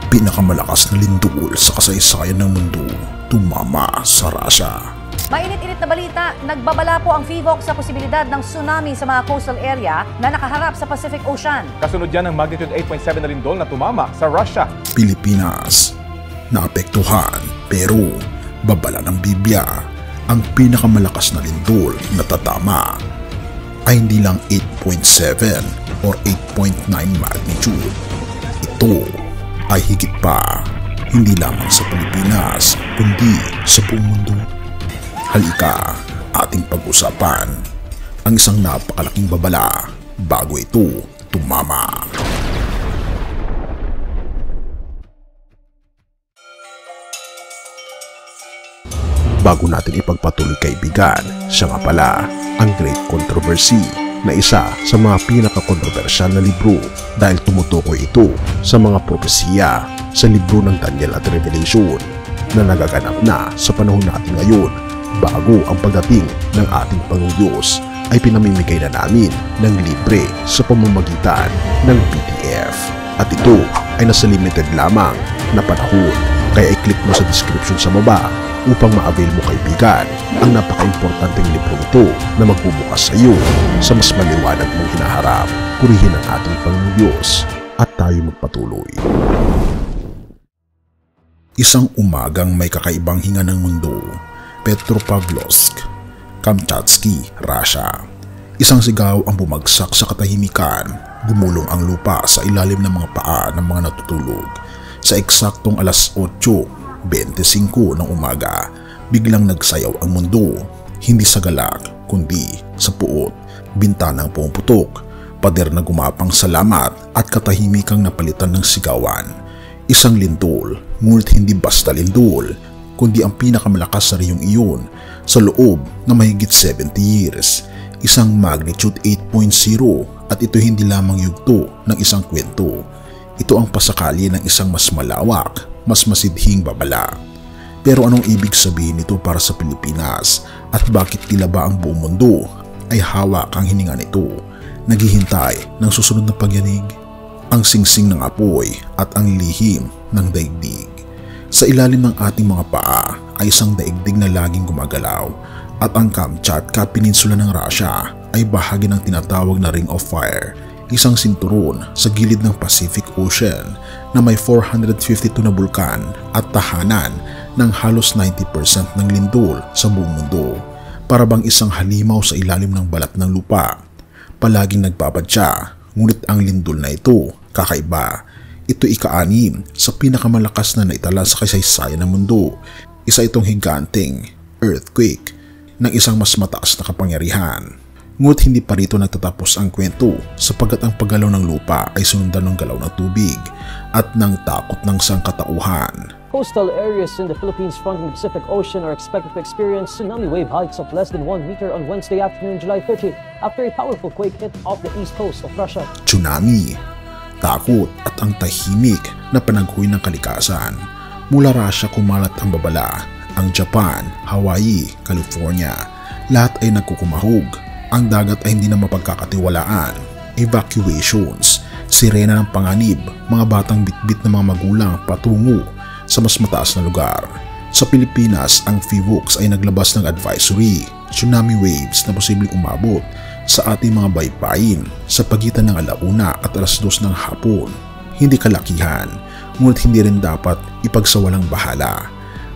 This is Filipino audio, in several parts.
pinakamalakas na lindol sa kasaysayan ng mundo tumama sa Russia. Mainit-init na balita, nagbabala po ang PHIVOLCS sa posibilidad ng tsunami sa mga coastal area na nakaharap sa Pacific Ocean. Kasunod yan ng magnitude 8.7 na lindol na tumama sa Russia. Pilipinas, naapektuhan pero babala ng Biblia, ang pinakamalakas na lindol na tatama ay hindi lang 8.7 or 8.9 magnitude. Ito ay higit pa, hindi lamang sa Pilipinas kundi sa buong mundo. Halika, ating pag-usapan ang isang napakalaking babala bago ito tumama. Bago natin ipagpatuloy kaibigan, siya nga pala ang Great Controversy na isa sa mga pinaka-kontrobersyal na libro dahil tumutukoy ito sa mga propesiya sa libro ng Daniel at Revelation na nagaganap na sa panahon natin ngayon. Bago ang pagdating ng ating Panginoong Diyos ay pinamimigay na namin ng libre sa pamamagitan ng PDF. At ito ay nasa limited lamang na panahon. Kaya i-click mo sa description sa baba upang ma-avail mo kaibigan ang napaka-importanteng libro ito na magbubukas sa iyo sa mas maliwanag mong hinaharap. Purihin ang ating Panginoong Diyos at tayo magpatuloy. Isang umagang may kakaibang hinga ng mundo. Petropavlovsk, Kamchatsky, Russia. Isang sigaw ang bumagsak sa katahimikan. Gumulong ang lupa sa ilalim ng mga paa ng mga natutulog. Sa eksaktong alas 8:25 ng umaga, biglang nagsayaw ang mundo. Hindi sa galak, kundi sa puot. Bintanang pumuputok, pader na gumapang sa lamat at katahimikang napalitan ng sigawan. Isang lindol, ngunit hindi basta lindol, kundi ang pinakamalakas sa riyong iyon sa loob na mahigit 70 years. Isang magnitude 8.0 at ito hindi lamang yugto ng isang kwento. Ito ang pasakali ng isang mas malawak, mas masidhing babala. Pero anong ibig sabihin nito para sa Pilipinas at bakit tila ba ang buong mundo ay hawak ang hininga nito, naghihintay ng susunod na pagyanig? Ang singsing ng apoy at ang lihim ng daigdig. Sa ilalim ng ating mga paa ay isang daigdig na laging gumagalaw at ang Kamchatka Peninsula ng Russia ay bahagi ng tinatawag na Ring of Fire, isang sinturon sa gilid ng Pacific Ocean na may 452 na bulkan at tahanan ng halos 90% ng lindol sa buong mundo. Para bang isang halimaw sa ilalim ng balat ng lupa. Palaging nagbabadya, ngunit ang lindol na ito kakaiba. Ito ika-6 sa pinakamalakas na naitala sa kasaysayan ng mundo. Isa itong higanteng earthquake ng isang mas mataas na kapangyarihan. Ngunit hindi pa rito nagtatapos ang kwento sapagkat ang paggalaw ng lupa ay sundan ng galaw ng tubig at ng takot ng sangkatauhan. Coastal areas in the Philippines fronting the Pacific Ocean are expected to experience tsunami wave heights of less than 1 meter on Wednesday afternoon, July 30, after a powerful quake hit off the east coast of Russia. Tsunami, takot at ang tahimik na panaghoy ng kalikasan. Mula Russia kumalat ang babala, ang Japan, Hawaii, California, lahat ay nagkukumahog. Ang dagat ay hindi na mapagkakatiwalaan. Evacuations, sirena ng panganib, mga batang bitbit ng mga magulang patungo sa mas mataas na lugar. Sa Pilipinas, ang PHIVOLCS ay naglabas ng advisory, tsunami waves na posibleng umabot sa ating mga baybayin sa pagitan ng 1:00 at 2:00 ng hapon. Hindi kalakihan, ngunit hindi rin dapat ipagsawalang bahala.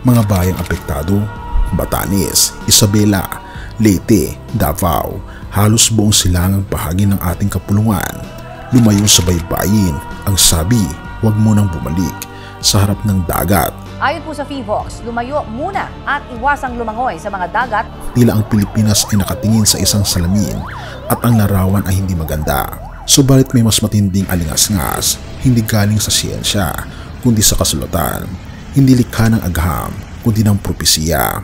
Mga bayang apektado, Batanes, Isabela, Leyte, Davao, halos buong silangang bahagi ng ating kapulungan. Lumayo sa baybayin, ang sabi, huwag mo nang bumalik sa harap ng dagat. Ayon po sa PHIVOLCS, lumayo muna at iwasang lumangoy sa mga dagat. Tila ang Pilipinas ay nakatingin sa isang salamin at ang larawan ay hindi maganda. Subalit may mas matinding alingas-ngas, hindi galing sa siyensya, kundi sa kasulatan. Hindi likha ng agham, kundi ng propesiya.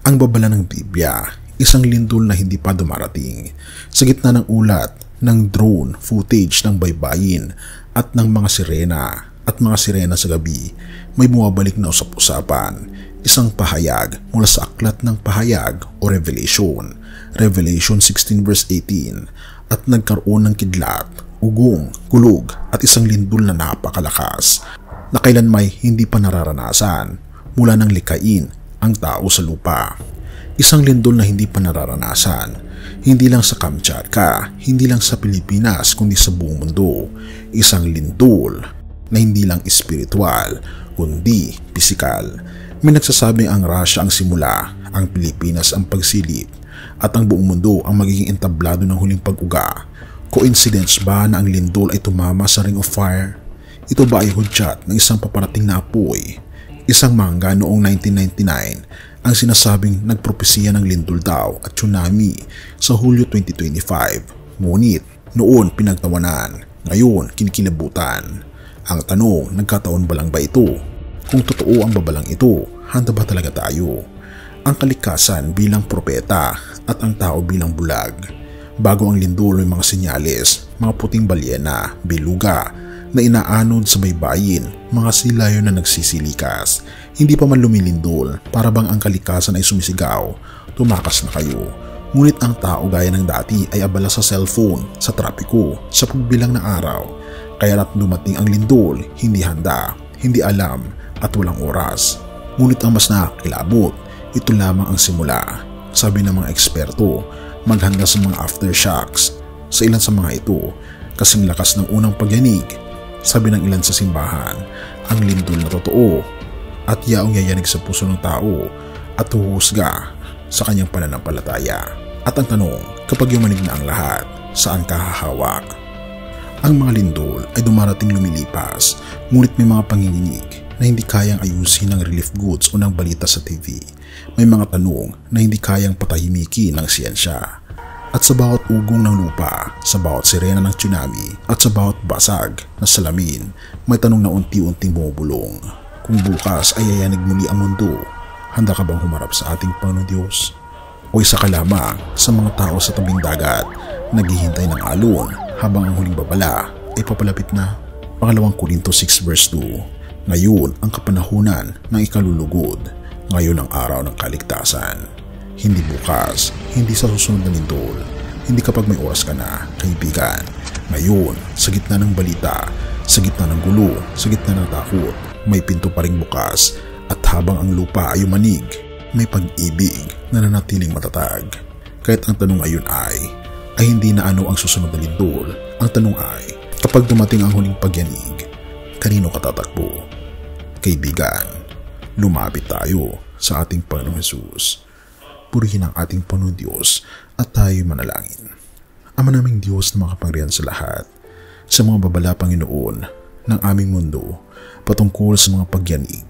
Ang babala ng Biblia, isang lindol na hindi pa dumarating. Sa gitna ng ulat ng drone footage ng baybayin at ng mga sirena sa gabi, may bumabalik na usap-usapan. Isang pahayag mula sa aklat ng pahayag o Revelation 16 verse 18, at nagkaroon ng kidlat, ugong, kulog at isang lindol na napakalakas. na kailan may hindi pa nararanasan mula nang likhain ang tao sa lupa. Isang lindol na hindi pa nararanasan, hindi lang sa Kamchatka, hindi lang sa Pilipinas kundi sa buong mundo. Isang lindol na hindi lang espiritual kundi pisikal. May nagsasabing ang Russia ang simula, ang Pilipinas ang pagsilip, at ang buong mundo ang magiging entablado ng huling pag-uga. Coincidence ba na ang lindol ay tumama sa Ring of Fire? Ito ba ay hudyat ng isang paparating na apoy? Isang manga noong 1999 ang sinasabing nagpropesiya ng lindol daw at tsunami sa Hulyo 2025. Ngunit noon pinagtawanan, ngayon kinikilabutan. Ang tanong, nagkataon ba lang ba ito? Kung totoo ang babalang ito, handa ba talaga tayo? Ang kalikasan bilang propeta at ang tao bilang bulag. Bago ang lindol may mga senyales, mga puting balyena, beluga, na inaanod sa baybayin, mga silayo na nagsisilikas. Hindi pa man lumilindol, para bang ang kalikasan ay sumisigaw, tumakas na kayo. Ngunit ang tao gaya ng dati ay abala sa cellphone, sa trapiko, sa pagbilang ng araw. Kaya na't dumating ang lindol, hindi handa, hindi alam, at walang oras. Ngunit ang mas nakakilabot, ito lamang ang simula. Sabi ng mga eksperto, maghanda sa mga aftershocks. Sa ilan sa mga ito, kasing lakas ng unang pagyanig. Sabi ng ilan sa simbahan, ang lindol na totoo at yaong yayanig sa puso ng tao at huhusga sa kanyang pananampalataya. At ang tanong, kapag yumanig na ang lahat, saan ka hahawak? Ang mga lindol ay dumarating lumilipas, ngunit may mga panginginig na hindi kayang ayusin ng relief goods o ng balita sa TV. May mga tanong na hindi kayang patahimikin ng siyensya. At sa bawat ugong ng lupa, sa bawat sirena ng tsunami, at sa bawat basag na salamin, may tanong na unti-unting bumubulong. Kung bukas ay yayanig muli ang mundo, handa ka bang humarap sa ating Panginoon Diyos? O isa ka lamang sa mga tao sa tabing dagat, naghihintay ng alon habang ang huling babala ay papalapit na? 2 Korinto 6 verse 2. Ngayon ang kapanahunan ng ikalulugod, ngayon ang araw ng kaligtasan. Hindi bukas, hindi sa susunod na lindol, hindi kapag may oras ka na, kaibigan. Ngayon, sa gitna ng balita, sa gitna ng gulo, sa gitna ng takot, may pinto pa ring bukas. At habang ang lupa ay umanig, may pag-ibig na nanatiling matatag. Kahit ang tanong ayon ay hindi na ano ang susunod na lindol. Ang tanong ay, kapag dumating ang huling pagyanig, kanino ka tatakbo? Kaibigan, lumapit tayo sa ating Panginoong Hesus. Purihin ang ating Panginoon Diyos at tayo manalangin. Ama naming Diyos na makapangyarihan sa lahat, sa mga babala Panginoon ng aming mundo patungkol sa mga pagyanig,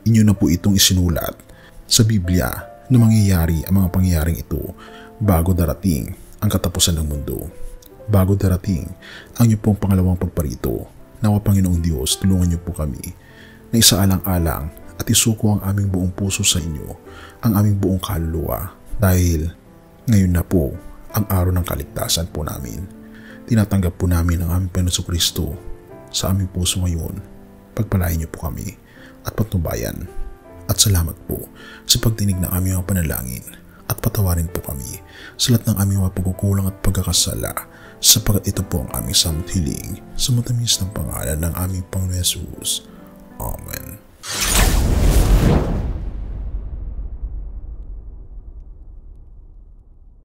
inyo na po itong isinulat sa Biblia na mangyayari ang mga pangyayaring ito bago darating ang katapusan ng mundo. Bago darating ang inyo pong pangalawang pagparito, nawa Panginoong Diyos, tulungan niyo po kami na isaalang-alang at isuko ang aming buong puso sa inyo, ang aming buong kaluluwa, dahil ngayon na po ang araw ng kaligtasan po namin. Tinatanggap po namin ang aming Panginoon Kristo sa aming puso ngayon. Pagpalain niyo po kami at patnubayan. At salamat po sa pagdinig ng aming mga panalangin at patawarin po kami sa lahat ng aming mga pagkukulang at pagkakasala, sapagkat ito po ang aming samot hiling sa matamis ng pangalan ng aming Panginoon Hesus. Amen.